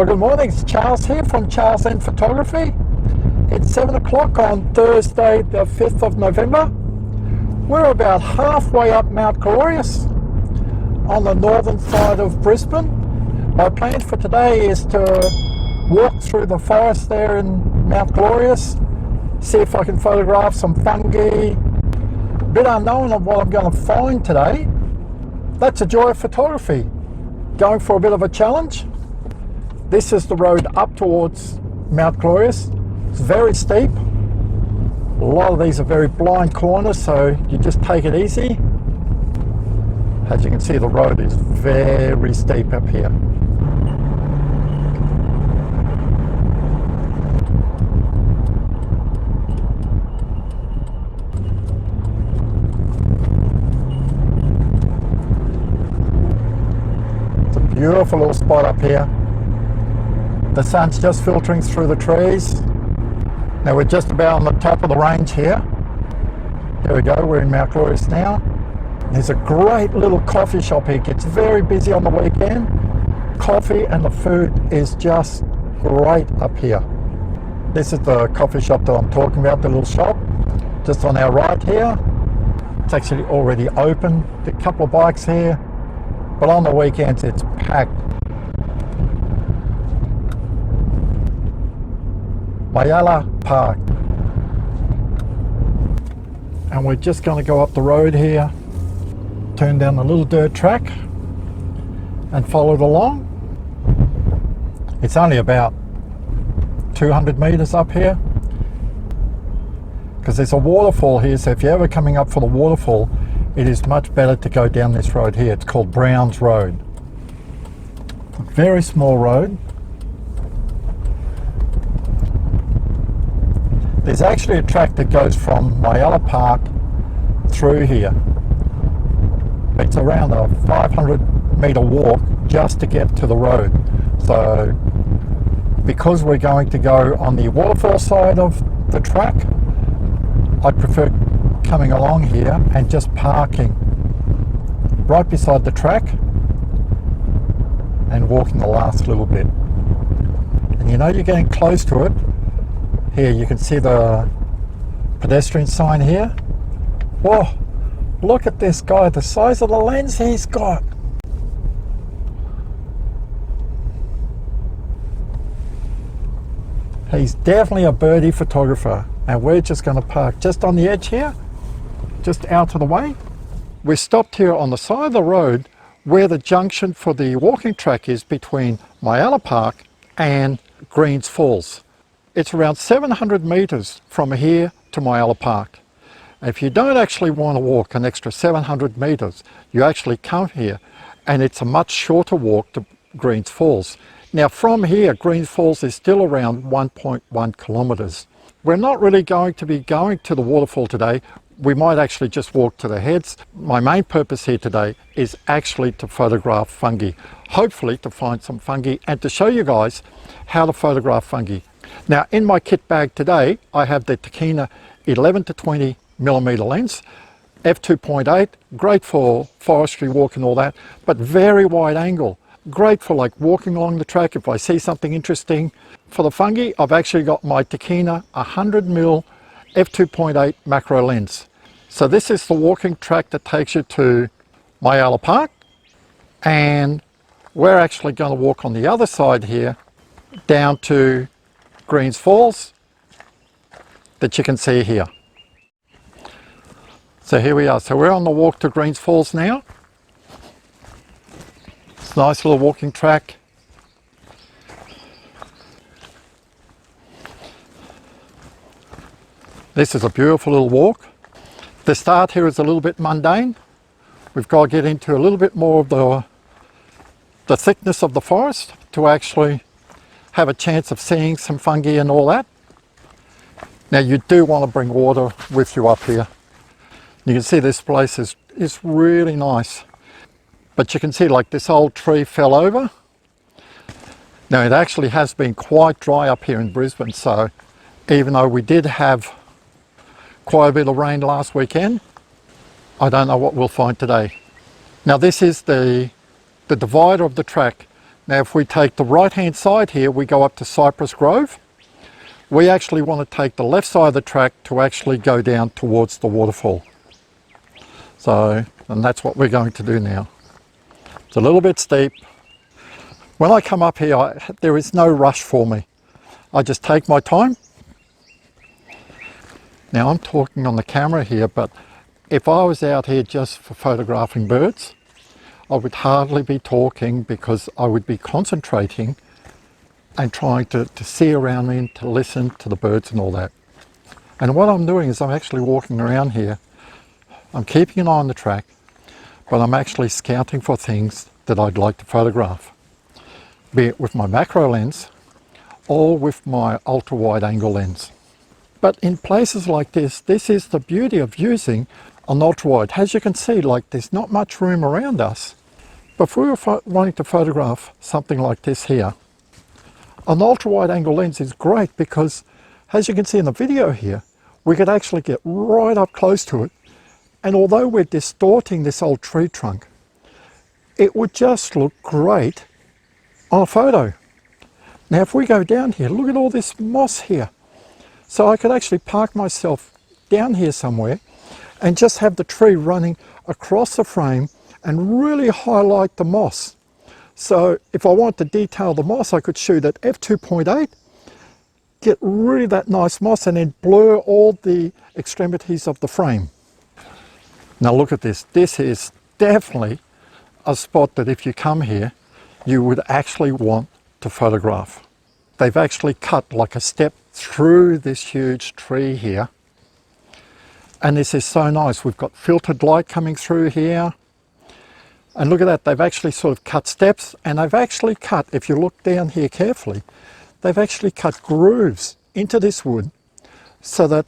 Well, good morning, it's Charles here from Charles and Photography. It's 7 o'clock on Thursday the 5th of November. We're about halfway up Mount Glorious on the northern side of Brisbane. My plan for today is to walk through the forest there in Mount Glorious, see if I can photograph some fungi. A bit unknown of what I'm going to find today. That's the joy of photography, going for a bit of a challenge. This is the road up towards Mount Glorious. It's very steep. A lot of these are very blind corners, so you just take it easy. As you can see, the road is very steep up here. It's a beautiful little spot up here. The sun's just filtering through the trees. Now we're just about on the top of the range here. There we go, we're in Mount Glorious now. There's a great little coffee shop here. It gets very busy on the weekend. Coffee and the food is just great up here. This is the coffee shop that I'm talking about, the little shop. Just on our right here. It's actually already open. A couple of bikes here. But on the weekends it's packed. Maiala Park, and we're just going to go up the road here, turn down the little dirt track and follow it along. It's only about 200 meters up here because there's a waterfall here, so if you're ever coming up for the waterfall, it is much better to go down this road here. It's called Brown's Road. A very small road. There's actually a track that goes from Maiala Park through here. It's around a 500-meter walk just to get to the road. So because we're going to go on the waterfall side of the track, I prefer coming along here and just parking right beside the track and walking the last little bit. And you know you're getting close to it. Here you can see the pedestrian sign here. Whoa, look at this guy, the size of the lens he's got. He's definitely a birdie photographer, and we're just going to park just on the edge here, just out of the way. We're stopped here on the side of the road where the junction for the walking track is between Maiala Park and Greene's Falls. It's around 700 meters from here to Maiala Park. If you don't actually want to walk an extra 700 meters, you actually come here, and it's a much shorter walk to Greene's Falls. Now from here, Greene's Falls is still around 1.1 kilometers. We're not really going to be going to the waterfall today. We might actually just walk to the heads. My main purpose here today is actually to photograph fungi, hopefully to find some fungi and to show you guys how to photograph fungi. Now in my kit bag today, I have the Takina 11 to 20 millimeter lens, f2.8, great for forestry walk and all that, but very wide angle. Great for like walking along the track if I see something interesting. For the fungi, I've actually got my Takina 100mm f2.8 macro lens. So this is the walking track that takes you to Maiala Park, and we're actually going to walk on the other side here down to Greene's Falls that you can see here. So here we are. So we're on the walk to Greene's Falls now. It's a nice little walking track. This is a beautiful little walk. The start here is a little bit mundane. We've got to get into a little bit more of the thickness of the forest to actually have a chance of seeing some fungi and all that. Now you do want to bring water with you up here. You can see this place is really nice. But you can see like this old tree fell over. Now it actually has been quite dry up here in Brisbane, so even though we did have quite a bit of rain last weekend, I don't know what we'll find today. Now this is the divider of the track. Now if we take the right hand side here, we go up to Cypress Grove. We actually want to take the left side of the track to actually go down towards the waterfall. So, and that's what we're going to do now. It's a little bit steep. When I come up here, there is no rush for me. I just take my time. Now I'm talking on the camera here, but if I was out here just for photographing birds, I would hardly be talking because I would be concentrating and trying to see around me and to listen to the birds and all that. And what I'm doing is I'm actually walking around here. I'm keeping an eye on the track, but I'm actually scouting for things that I'd like to photograph, be it with my macro lens or with my ultra wide angle lens. But in places like this is the beauty of using an ultra wide. As you can see, like there's not much room around us. But if we were wanting to photograph something like this here, an ultra wide angle lens is great because, as you can see in the video here, we could actually get right up close to it. And although we're distorting this old tree trunk, it would just look great on a photo. Now if we go down here, look at all this moss here. So I could actually park myself down here somewhere and just have the tree running across the frame and really highlight the moss. So if I want to detail the moss, I could shoot at f2.8, get really that nice moss and then blur all the extremities of the frame. Now look at this. This is definitely a spot that if you come here, you would actually want to photograph. They've actually cut like a step through this huge tree here. And this is so nice. We've got filtered light coming through here. And look at that, they've actually sort of cut steps, and they've actually cut, if you look down here carefully, they've actually cut grooves into this wood so that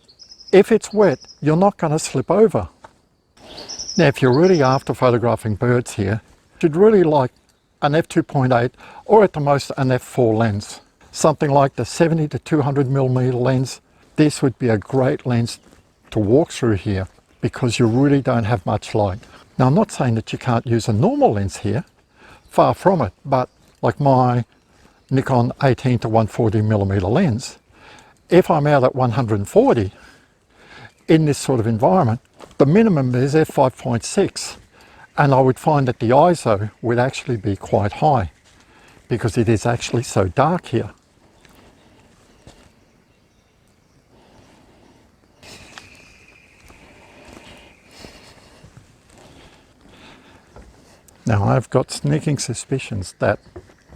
if it's wet, you're not going to slip over. Now, if you're really after photographing birds here, you'd really like an f2.8 or at the most an f4 lens. Something like the 70 to 200mm lens. This would be a great lens to walk through here because you really don't have much light. Now I'm not saying that you can't use a normal lens here, far from it, but like my Nikon 18 to 140mm lens, if I'm out at 140 in this sort of environment, the minimum is f5.6, and I would find that the ISO would actually be quite high because it is actually so dark here. Now I've got sneaking suspicions that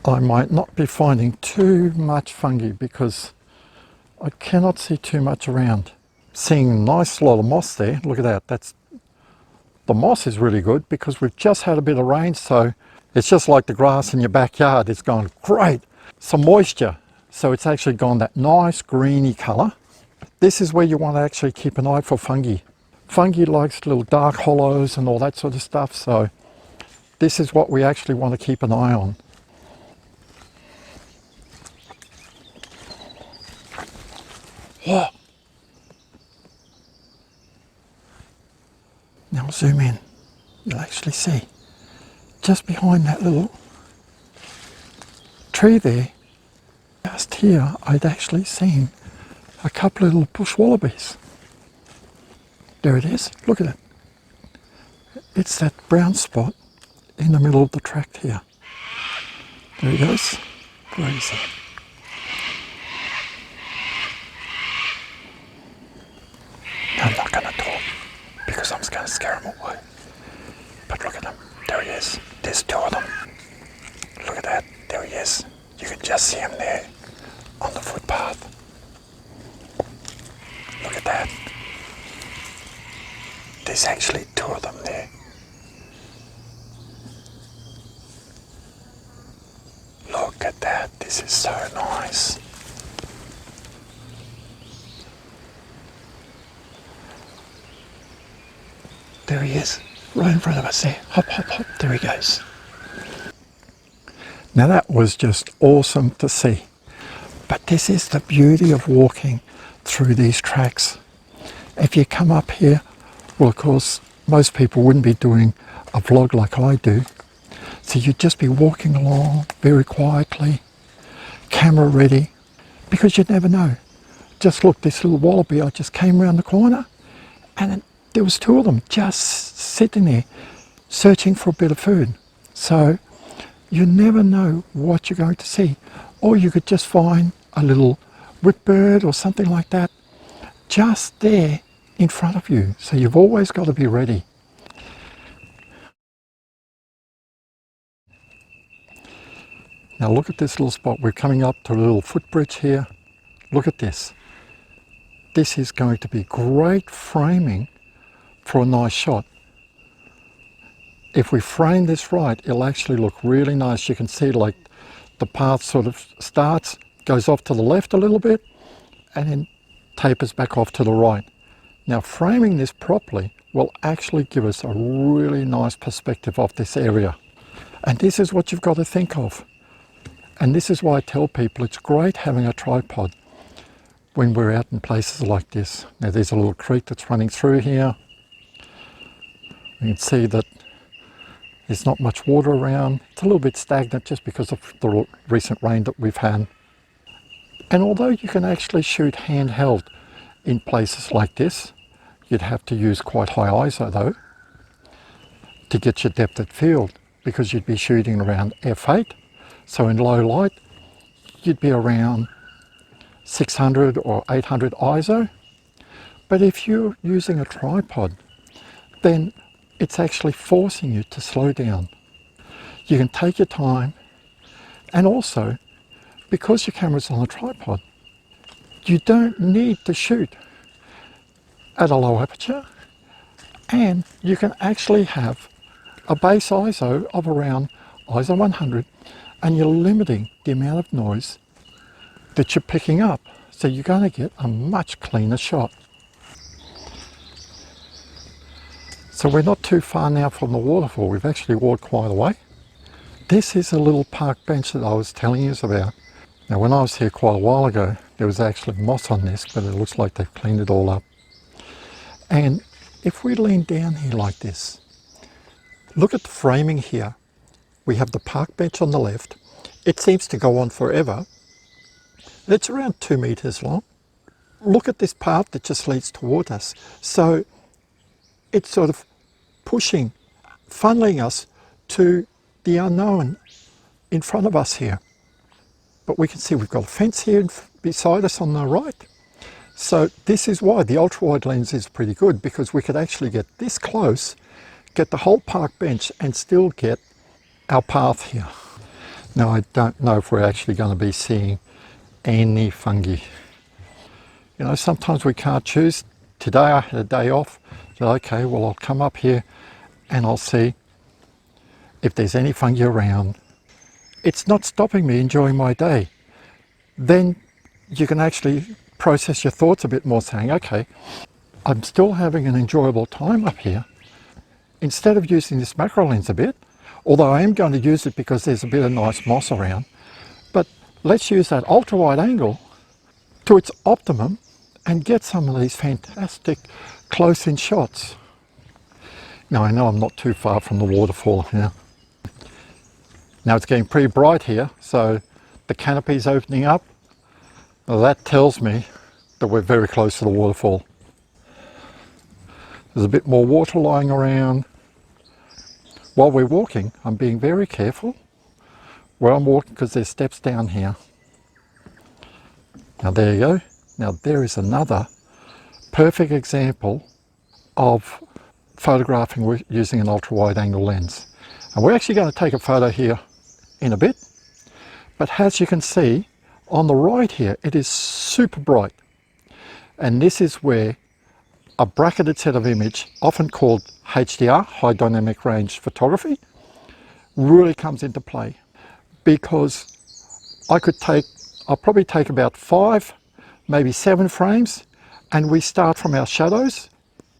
I might not be finding too much fungi because I cannot see too much around. Seeing a nice lot of moss there, look at that, the moss is really good because we've just had a bit of rain, so it's just like the grass in your backyard. It's gone great, some moisture, so it's actually gone that nice greeny colour. This is where you want to actually keep an eye for fungi. Fungi likes little dark hollows and all that sort of stuff, so this is what we actually want to keep an eye on. Oh. Now zoom in, you'll actually see just behind that little tree there, just here I'd actually seen a couple of little bush wallabies. There it is, look at it. It's that brown spot in the middle of the track here. There he goes. Where is he? I'm not going to talk because I'm just going to scare him away. But look at him. There he is. There's two of them. Look at that. There he is. You can just see him there on the footpath. Look at that. There's actually two of them there. Look at that, this is so nice. There he is, right in front of us there. Hop, hop, hop, there he goes. Now that was just awesome to see. But this is the beauty of walking through these tracks. If you come up here, well of course, most people wouldn't be doing a vlog like I do. So you'd just be walking along very quietly, camera ready, because you'd never know. Just look, this little wallaby, I just came around the corner and there was two of them just sitting there searching for a bit of food. So you never know what you're going to see. Or you could just find a little whipbird or something like that just there in front of you. So you've always got to be ready. Now look at this little spot. We're coming up to a little footbridge here. Look at this. This is going to be great framing for a nice shot. If we frame this right, it'll actually look really nice. You can see like the path sort of starts, goes off to the left a little bit, and then tapers back off to the right. Now framing this properly will actually give us a really nice perspective of this area. And this is what you've got to think of. And this is why I tell people it's great having a tripod when we're out in places like this. Now there's a little creek that's running through here. You can see that there's not much water around. It's a little bit stagnant just because of the recent rain that we've had. And although you can actually shoot handheld in places like this, you'd have to use quite high ISO though to get your depth of field, because you'd be shooting around f8. So in low light, you'd be around 600 or 800 ISO. But if you're using a tripod, then it's actually forcing you to slow down. You can take your time, and also because your camera's on a tripod, you don't need to shoot at a low aperture, and you can actually have a base ISO of around ISO 100, and you're limiting the amount of noise that you're picking up. So you're going to get a much cleaner shot. So we're not too far now from the waterfall. We've actually walked quite a way. This is a little park bench that I was telling you about. Now when I was here quite a while ago, there was actually moss on this, but it looks like they've cleaned it all up. And if we lean down here like this, look at the framing here. We have the park bench on the left. It seems to go on forever. It's around 2 meters long. Look at this path that just leads toward us. So it's sort of pushing, funneling us to the unknown in front of us here. But we can see we've got a fence here beside us on the right. So this is why the ultra-wide lens is pretty good, because we could actually get this close, get the whole park bench, and still get our path here. Now I don't know if we're actually going to be seeing any fungi. You know, sometimes we can't choose. Today I had a day off. So okay, well I'll come up here and I'll see if there's any fungi around. It's not stopping me enjoying my day. Then you can actually process your thoughts a bit more, saying, okay, I'm still having an enjoyable time up here. Instead of using this macro lens a bit, although I am going to use it because there's a bit of nice moss around, but let's use that ultra wide angle to its optimum and get some of these fantastic close-in shots. Now I know I'm not too far from the waterfall here. Now it's getting pretty bright here, so the canopy's opening up. Well, that tells me that we're very close to the waterfall. There's a bit more water lying around. While we're walking, I'm being very careful where I'm walking, because there's steps down here. Now there you go. Now there is another perfect example of photographing using an ultra wide angle lens. And we're actually going to take a photo here in a bit, but as you can see on the right here, it is super bright, and this is where a bracketed set of image, often called HDR, high dynamic range photography, really comes into play, because I'll probably take about 5, maybe 7 frames, and we start from our shadows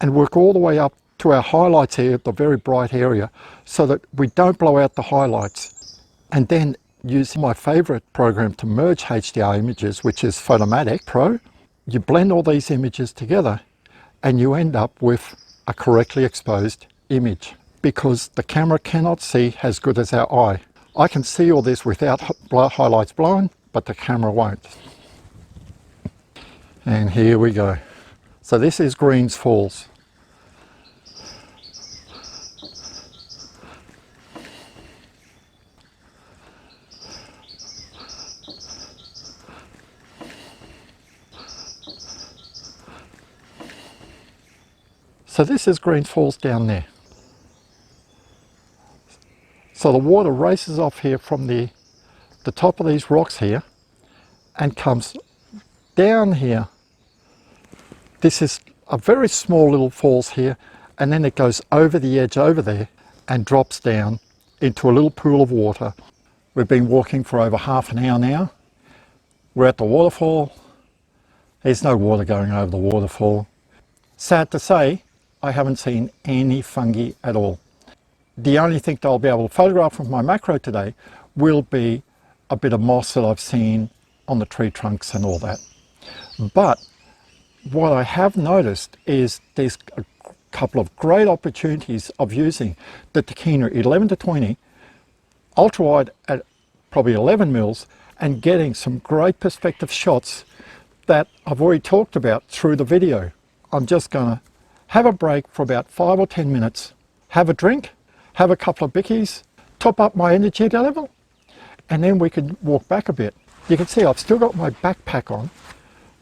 and work all the way up to our highlights here, the very bright area, so that we don't blow out the highlights. And then using my favorite program to merge HDR images, which is Photomatic Pro, you blend all these images together and you end up with a correctly exposed image. because the camera cannot see as good as our eye. I can see all this without highlights blown, but the camera won't. And here we go. So this is Greene's Falls. So this is Greene's Falls down there. So the water races off here from the top of these rocks here and comes down here. This is a very small little falls here, and then it goes over the edge over there and drops down into a little pool of water. We've been walking for over half an hour now. We're at the waterfall. There's no water going over the waterfall. Sad to say, I haven't seen any fungi at all. The only thing that I'll be able to photograph with my macro today will be a bit of moss that I've seen on the tree trunks and all that. But what I have noticed is there's a couple of great opportunities of using the Tachyna 11 to 20 ultra wide at probably 11 mils and getting some great perspective shots that I've already talked about through the video. I'm just gonna have a break for about 5 or 10 minutes, have a drink, have a couple of bickies, top up my energy level, and then we can walk back a bit. You can see I've still got my backpack on.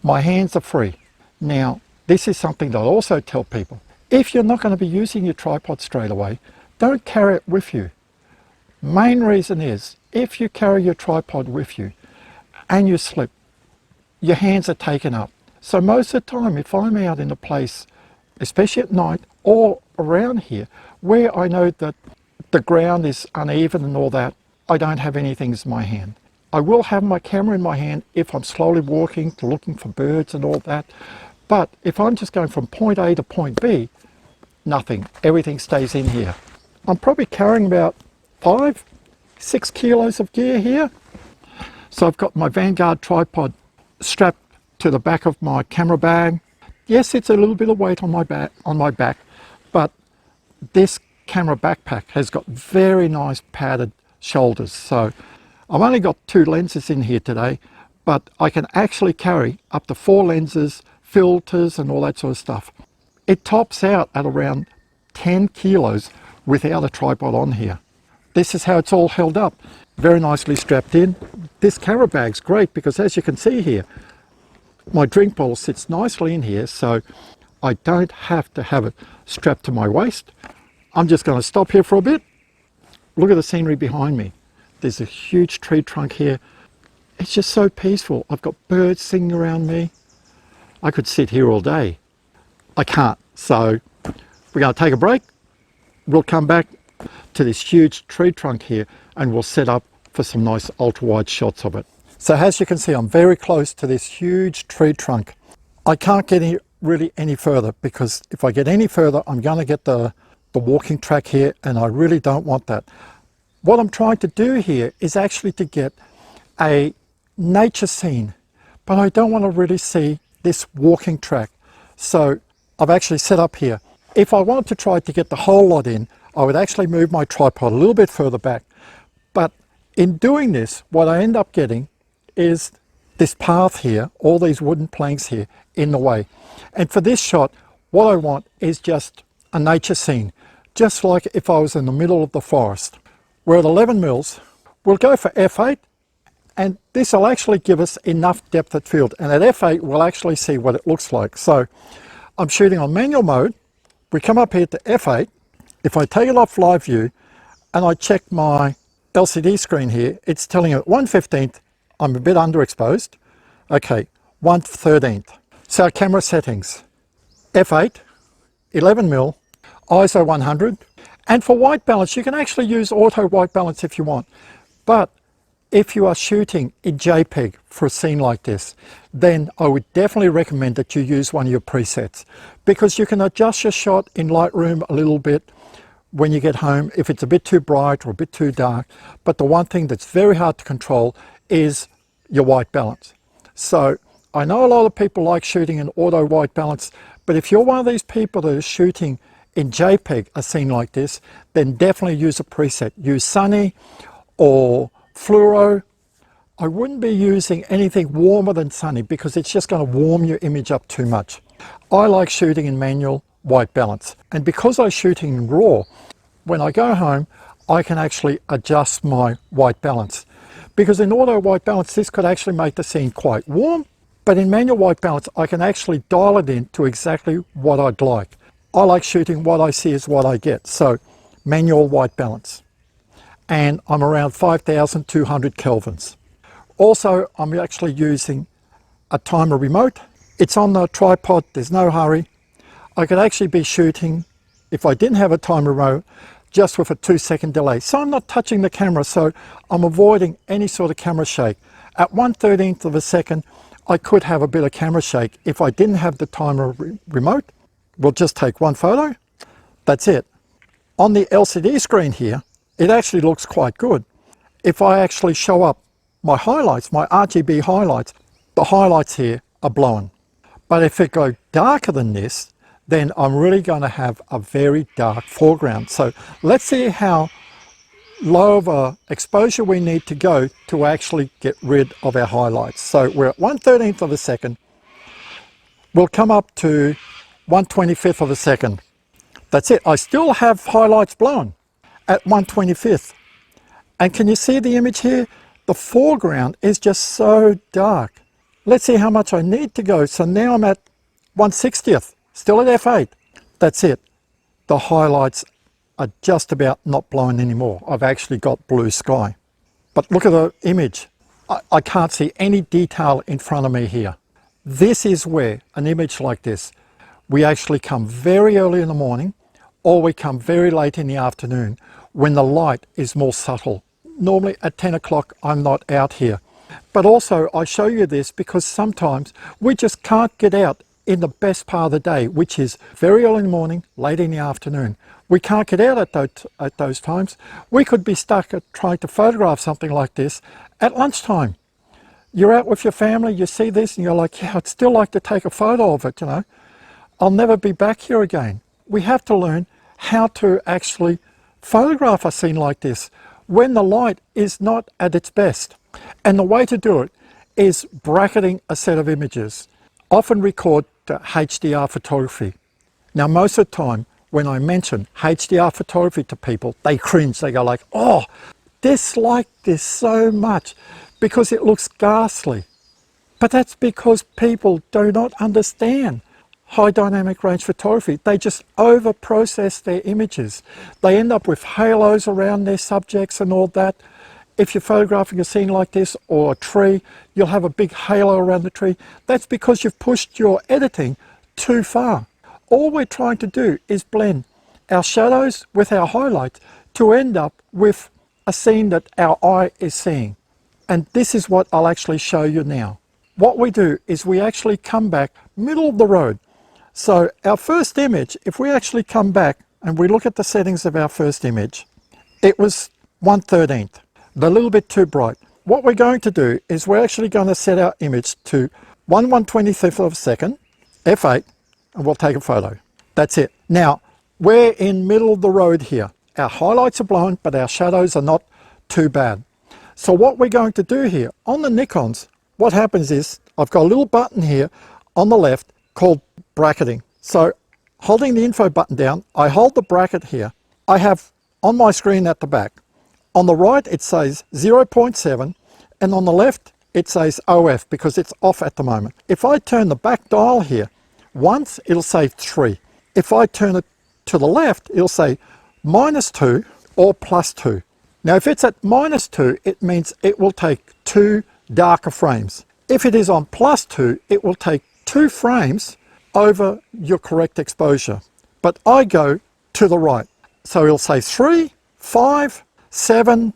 My hands are free. Now, this is something that I also tell people. If you're not going to be using your tripod straight away, don't carry it with you. Main reason is, if you carry your tripod with you and you slip, your hands are taken up. So most of the time, if I'm out in a place, especially at night or around here, where I know that the ground is uneven and all that, I don't have anything in my hand. I will have my camera in my hand if I'm slowly walking to looking for birds and all that. But if I'm just going from point A to point B, nothing. Everything stays in here. I'm probably carrying about 5-6 kilos of gear here. So I've got my Vanguard tripod strapped to the back of my camera bag. Yes, it's a little bit of weight on my back, but this camera backpack has got very nice padded shoulders. So I've only got 2 lenses in here today, but I can actually carry up to 4 lenses, filters and all that sort of stuff. It tops out at around 10 kilos without a tripod on here. This is how it's all held up. Very nicely strapped in. This camera bag's great because, as you can see here, my drink bottle sits nicely in here, so I don't have to have it strapped to my waist. I'm just going to stop here for a bit. Look at the scenery behind me. There's a huge tree trunk here. It's just so peaceful. I've got birds singing around me. I could sit here all day. I can't, so we're going to take a break. We'll come back to this huge tree trunk here and we'll set up for some nice ultra wide shots of it. So as you can see, I'm very close to this huge tree trunk. I can't get really any further because if I get any further, I'm going to get the walking track here, and I really don't want that. What I'm trying to do here is actually to get a nature scene, but I don't want to really see this walking track. So I've actually set up here. If I wanted to try to get the whole lot in, I would actually move my tripod a little bit further back. But in doing this, what I end up getting is this path here, all these wooden planks here in the way. And for this shot, what I want is just a nature scene, just like if I was in the middle of the forest. We're at 11 mils. We'll go for f8, and this will actually give us enough depth of field. And at f8, we'll actually see what it looks like. So I'm shooting on manual mode. We come up here to f8. If I take it off live view and I check my LCD screen here, it's telling you at 1/15th, I'm a bit underexposed. Okay, 1/13th. So camera settings, f8, 11 mil, ISO 100. And for white balance, you can actually use auto white balance if you want. But if you are shooting in JPEG for a scene like this, then I would definitely recommend that you use one of your presets, because you can adjust your shot in Lightroom a little bit when you get home if it's a bit too bright or a bit too dark. But the one thing that's very hard to control is your white balance. So I know a lot of people like shooting in auto white balance, but if you're one of these people that is shooting in JPEG a scene like this, then definitely use a preset. Use sunny or fluoro. I wouldn't be using anything warmer than sunny because it's just going to warm your image up too much. I like shooting in manual white balance, and because I shoot in RAW, when I go home I can actually adjust my white balance, because in auto white balance this could actually make the scene quite warm, but in manual white balance I can actually dial it in to exactly what I'd like. I like shooting what I see is what I get, so manual white balance, and I'm around 5200 kelvins. Also, I'm actually using a timer remote. It's on the tripod, there's no hurry. I could actually be shooting, if I didn't have a timer remote, just with a 2-second delay. So I'm not touching the camera, so I'm avoiding any sort of camera shake. At 1/13th of a second, I could have a bit of camera shake. If I didn't have the timer remote, we'll just take one photo, that's it. On the LCD screen here, it actually looks quite good. If I actually show up my highlights, my RGB highlights, the highlights here are blown. But if it goes darker than this, then I'm really going to have a very dark foreground. So let's see how low of a exposure we need to go to actually get rid of our highlights. So we're at 1/13th of a second. We'll come up to 1/25th of a second. That's it. I still have highlights blown at 1/25th. And can you see the image here? The foreground is just so dark. Let's see how much I need to go. So now I'm at 1/60th, still at f8. That's it. The highlights are just about not blown anymore. I've actually got blue sky. But look at the image. I can't see any detail in front of me here. This is where an image like this, we actually come very early in the morning or we come very late in the afternoon when the light is more subtle. Normally at 10 o'clock I'm not out here. But also I show you this because sometimes we just can't get out in the best part of the day, which is very early in the morning, late in the afternoon. We can't get out at those times. We could be stuck at trying to photograph something like this at lunchtime. You're out with your family, you see this and you're like, yeah, I'd still like to take a photo of it, you know. I'll never be back here again. We have to learn how to actually photograph a scene like this when the light is not at its best. And the way to do it is bracketing a set of images. Often record to HDR photography. Now most of the time when I mention HDR photography to people, they cringe, they go like, oh, dislike this so much because it looks ghastly. But that's because people do not understand high dynamic range photography. They just over process their images. They end up with halos around their subjects and all that. If you're photographing a scene like this or a tree, you'll have a big halo around the tree. That's because you've pushed your editing too far. All we're trying to do is blend our shadows with our highlights to end up with a scene that our eye is seeing. And this is what I'll actually show you now. What we do is we actually come back middle of the road. So our first image, if we actually come back and we look at the settings of our first image, it was 1/13th, a little bit too bright. What we're going to do is we're actually going to set our image to 1/125th of a second, f8, and we'll take a photo. That's it. Now, we're in middle of the road here. Our highlights are blown, but our shadows are not too bad. So what we're going to do here, on the Nikons, what happens is, I've got a little button here on the left called bracketing. So holding the info button down, I hold the bracket here. I have on my screen at the back. On the right it says 0.7 and on the left it says OF because it's off at the moment. If I turn the back dial here once, it'll say 3. If I turn it to the left, it'll say -2 or +2. Now if it's at -2, it means it will take 2 darker frames. If it is on +2, it will take 2 frames over your correct exposure. But I go to the right. So it'll say 3, 5, 7,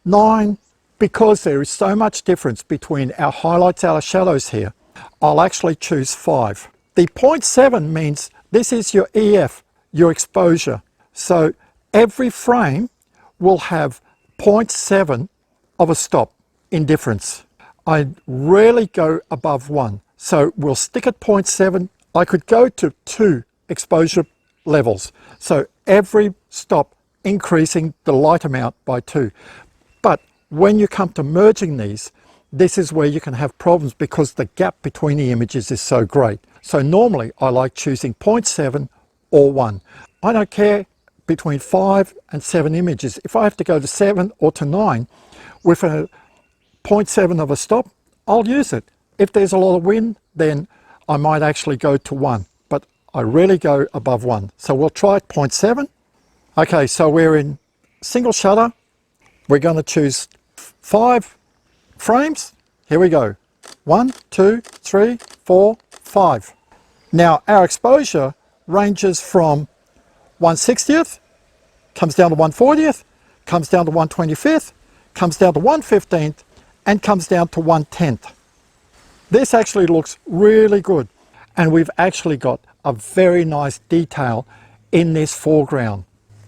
9, because there is so much difference between our highlights, our shadows here, I'll actually choose 5. The 0.7 means this is your EF, your exposure. So every frame will have 0.7 of a stop in difference. I rarely go above 1. So we'll stick at 0.7. I could go to 2 exposure levels. So every stop increasing the light amount by 2. But when you come to merging these, this is where you can have problems because the gap between the images is so great. So normally I like choosing 0.7 or 1. I don't care between 5 and 7 images. If I have to go to 7 or to 9 with a 0.7 of a stop, I'll use it. If there's a lot of wind, then I might actually go to 1, but I rarely go above 1. So we'll try 0.7. Okay, so we're in single shutter. We're going to choose 5 frames. Here we go. 1, 2, 3, 4, 5. Now our exposure ranges from 1/60th, comes down to 1/40th, comes down to 1/25th, comes down to 1/15th, and comes down to 1/10th. This actually looks really good, and we've actually got a very nice detail in this foreground.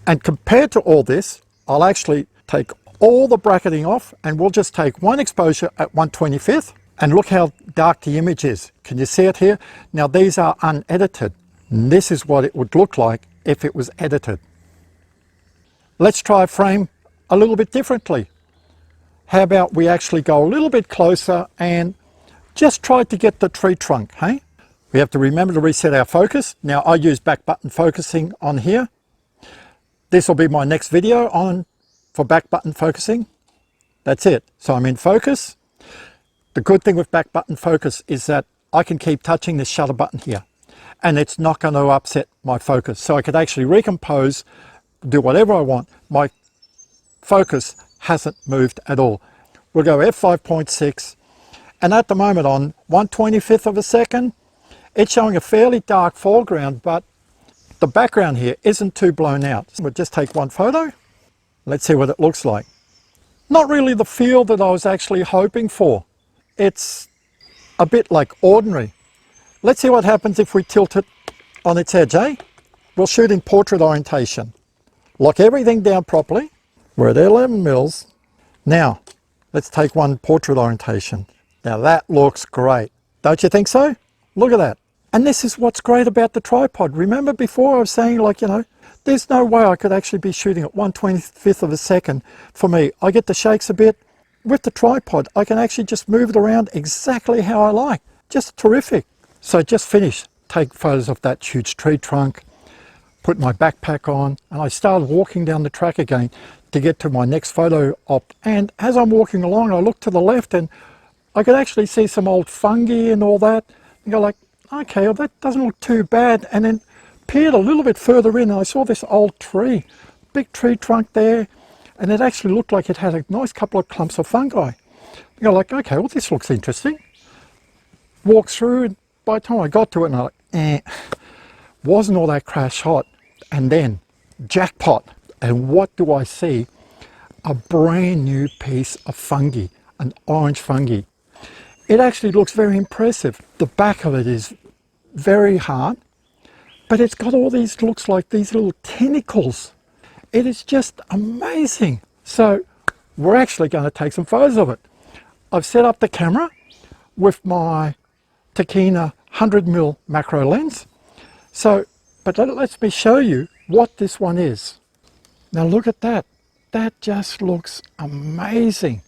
And compared to all this, I'll actually take all the bracketing off, and we'll just take one exposure at 1/25th, and look how dark the image is. Can you see it here? Now these are unedited. And this is what it would look like if it was edited. Let's try a frame a little bit differently. How about we actually go a little bit closer and just try to get the tree trunk, hey? We have to remember to reset our focus. Now I use back button focusing on here. This will be my next video for back button focusing. That's it. So I'm in focus. The good thing with back button focus is that I can keep touching this shutter button here, and it's not going to upset my focus. So I could actually recompose, do whatever I want. My focus hasn't moved at all. We'll go f5.6, and at the moment on 1/25th of a second, it's showing a fairly dark foreground, but the background here isn't too blown out. We'll just take one photo. Let's see what it looks like. Not really the feel that I was actually hoping for. It's a bit like ordinary. Let's see what happens if we tilt it on its edge, eh? We'll shoot in portrait orientation. Lock everything down properly. We're at 11 mils. Now, let's take one portrait orientation. Now that looks great. Don't you think so? Look at that. And this is what's great about the tripod. Remember before I was saying, like, you know, there's no way I could actually be shooting at 1/25th of a second. For me, I get the shakes a bit. With the tripod, I can actually just move it around exactly how I like. Just terrific. So just finished. Take photos of that huge tree trunk, put my backpack on, and I started walking down the track again to get to my next photo op. And as I'm walking along, I look to the left and I could actually see some old fungi and all that. And go like, okay, well, that doesn't look too bad. And then peered a little bit further in and I saw this old tree, big tree trunk there. And it actually looked like it had a nice couple of clumps of fungi. You go like, okay, well, this looks interesting. Walked through, and by the time I got to it, and I'm like, wasn't all that crash hot. And then, jackpot. And what do I see? A brand new piece of fungi, an orange fungi. It actually looks very impressive. The back of it is very hard, but it's got all these, looks like these little tentacles. It is just amazing. So we're actually going to take some photos of it. I've set up the camera with my Takina 100mm macro lens. So, but let me show you what this one is. Now look at that. That just looks amazing.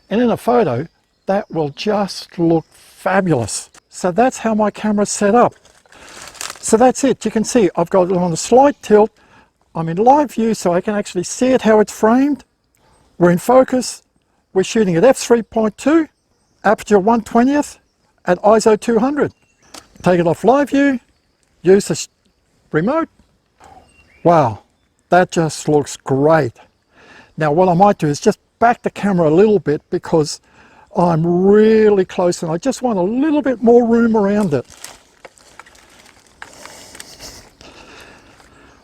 And in a photo, that will just look fabulous. So that's how my camera's set up. So that's it. You can see I've got it on a slight tilt. I'm in live view so I can actually see it, how it's framed. We're in focus. We're shooting at f3.2, aperture 1/20th at ISO 200. Take it off live view, use the remote. Wow, that just looks great. Now what I might do is just back the camera a little bit because I'm really close and I just want a little bit more room around it.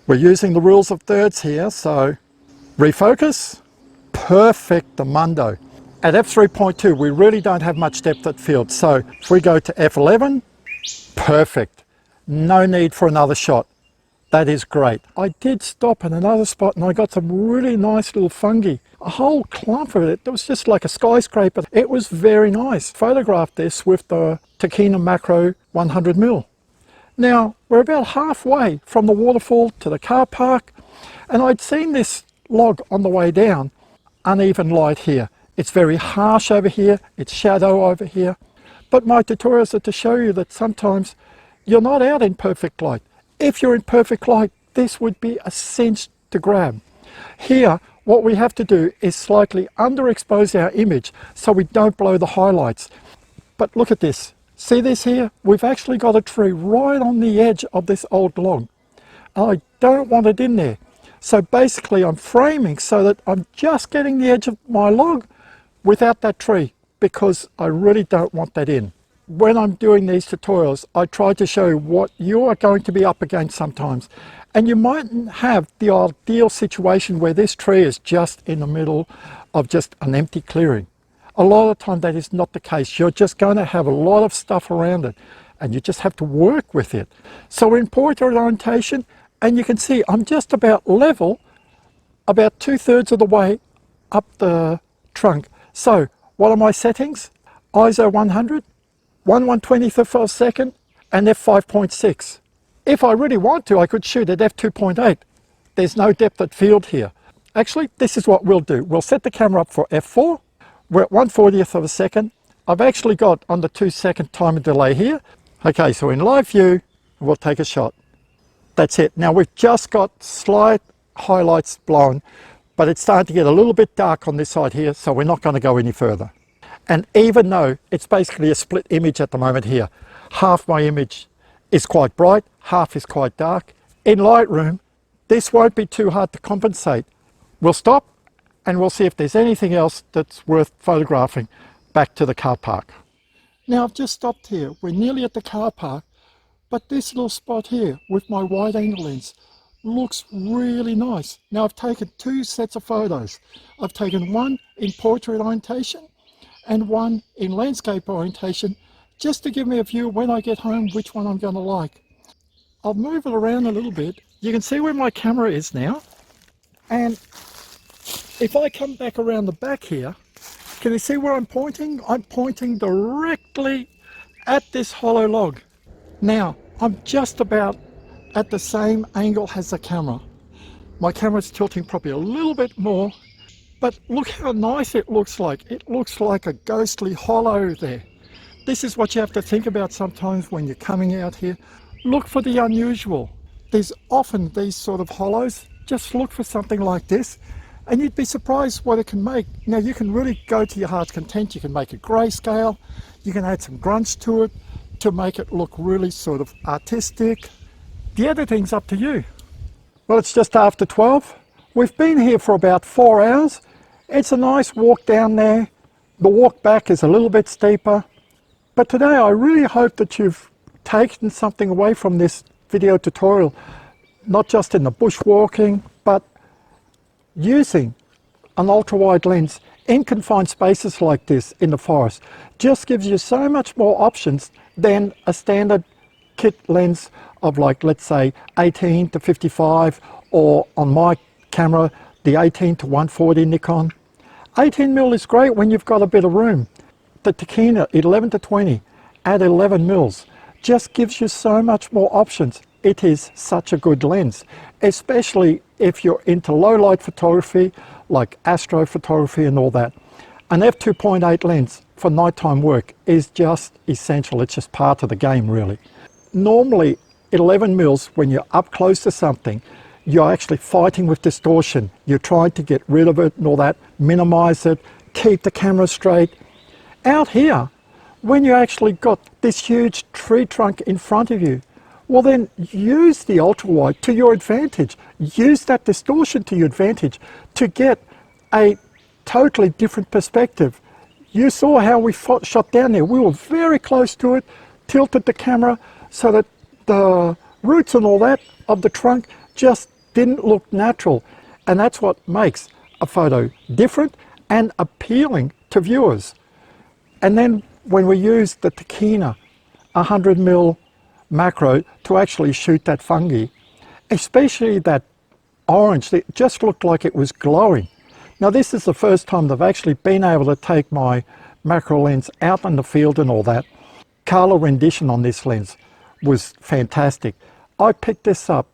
We're using the rules of thirds here, so refocus, perfectamundo. At f3.2, we really don't have much depth of field, so if we go to f11, perfect. No need for another shot. That is great. I did stop in another spot and I got some really nice little fungi. A whole clump of it. It was just like a skyscraper. It was very nice. Photographed this with the Takina Macro 100mm. Now, We're about halfway from the waterfall to the car park, and I'd seen this log on the way down. Uneven light here. It's very harsh over here, it's shadow over here. But my tutorials are to show you that sometimes you're not out in perfect light. If you're in perfect light, this would be a cinch to grab. Here, what we have to do is slightly underexpose our image so we don't blow the highlights. But look at this. See this here? We've actually got a tree right on the edge of this old log. I don't want it in there. So basically I'm framing so that I'm just getting the edge of my log without that tree, because I really don't want that in. When I'm doing these tutorials, I try to show you what you are going to be up against sometimes. And you mightn't have the ideal situation where this tree is just in the middle of just an empty clearing. A lot of the time that is not the case. You're just going to have a lot of stuff around it and you just have to work with it. So in portrait orientation, and you can see I'm just about level, about 2/3 of the way up the trunk. So what are my settings? ISO 100, 1/120th of a second, and f5.6. If I really want to, I could shoot at f2.8. There's no depth of field here. Actually, this is what we'll do. We'll set the camera up for f4. We're at 1/40th of a second. I've actually got on the 2-second timer delay here. Okay, so in live view, we'll take a shot. That's it. Now we've just got slight highlights blown, but it's starting to get a little bit dark on this side here, so we're not going to go any further. And even though it's basically a split image at the moment here, half my image is quite bright, half is quite dark. In Lightroom, this won't be too hard to compensate. We'll stop and we'll see if there's anything else that's worth photographing back to the car park. Now I've just stopped here. We're nearly at the car park, but this little spot here with my wide angle lens looks really nice. Now I've taken 2 sets of photos. I've taken one in portrait orientation and one in landscape orientation, just to give me a view when I get home which one I'm going to like. I'll move it around a little bit. You can see where my camera is now, and if I come back around the back here, can you see where I'm pointing? I'm pointing directly at this hollow log. Now I'm just about at the same angle as the camera. My camera's tilting probably a little bit more, but look how nice it looks like. It looks like a ghostly hollow there. This is what you have to think about sometimes when you're coming out here. Look for the unusual. There's often these sort of hollows. Just look for something like this and you'd be surprised what it can make. Now you can really go to your heart's content. You can make it grayscale. You can add some grunge to it to make it look really sort of artistic. The editing's up to you. Well, it's just after 12. We've been here for about 4 hours. It's a nice walk down there. The walk back is a little bit steeper. But today I really hope that you've taken something away from this video tutorial, not just in the bushwalking, but using an ultra-wide lens in confined spaces like this in the forest just gives you so much more options than a standard kit lens of, like, let's say 18 to 55, or on my camera the 18 to 140 Nikon. 18mm is great when you've got a bit of room. The Tachyna 11 to 20 at 11mm just gives you so much more options. It is such a good lens, especially if you're into low light photography like astrophotography and all that. An f2.8 lens for nighttime work is just essential. It's just part of the game, really. Normally 11mm, when you're up close to something, you're actually fighting with distortion. You're trying to get rid of it and all that, minimize it, keep the camera straight. Out here, when you actually got this huge tree trunk in front of you, well then use the ultra wide to your advantage. Use that distortion to your advantage to get a totally different perspective. You saw how we shot down there. We were very close to it, tilted the camera so that the roots and all that of the trunk just didn't look natural. And that's what makes a photo different and appealing to viewers. And then when we used the Tachyna 100mm macro to actually shoot that fungi, especially that orange, it just looked like it was glowing. Now this is the first time they've actually been able to take my macro lens out in the field and all that. Color rendition on this lens was fantastic. I picked this up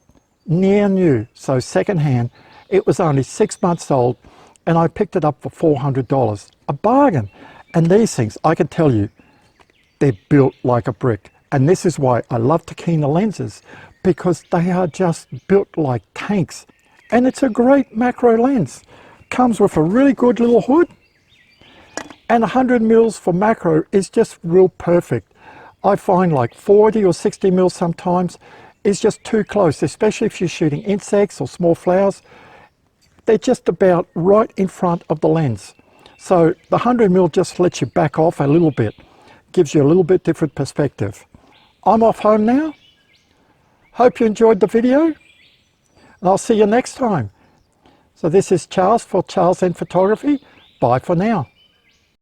near new, so second hand. It was only 6 months old and I picked it up for $400. A bargain. And these things, I can tell you, they're built like a brick. And this is why I love Tachyna lenses, because they are just built like tanks. And it's a great macro lens. Comes with a really good little hood, and 100 mils for macro is just real perfect. I find like 40 or 60 mils sometimes is just too close, especially if you're shooting insects or small flowers. They're just about right in front of the lens. So the 100 mil just lets you back off a little bit, gives you a little bit different perspective. I'm off home now. Hope you enjoyed the video, and I'll see you next time. So this is Charles for Charles and Photography. Bye for now.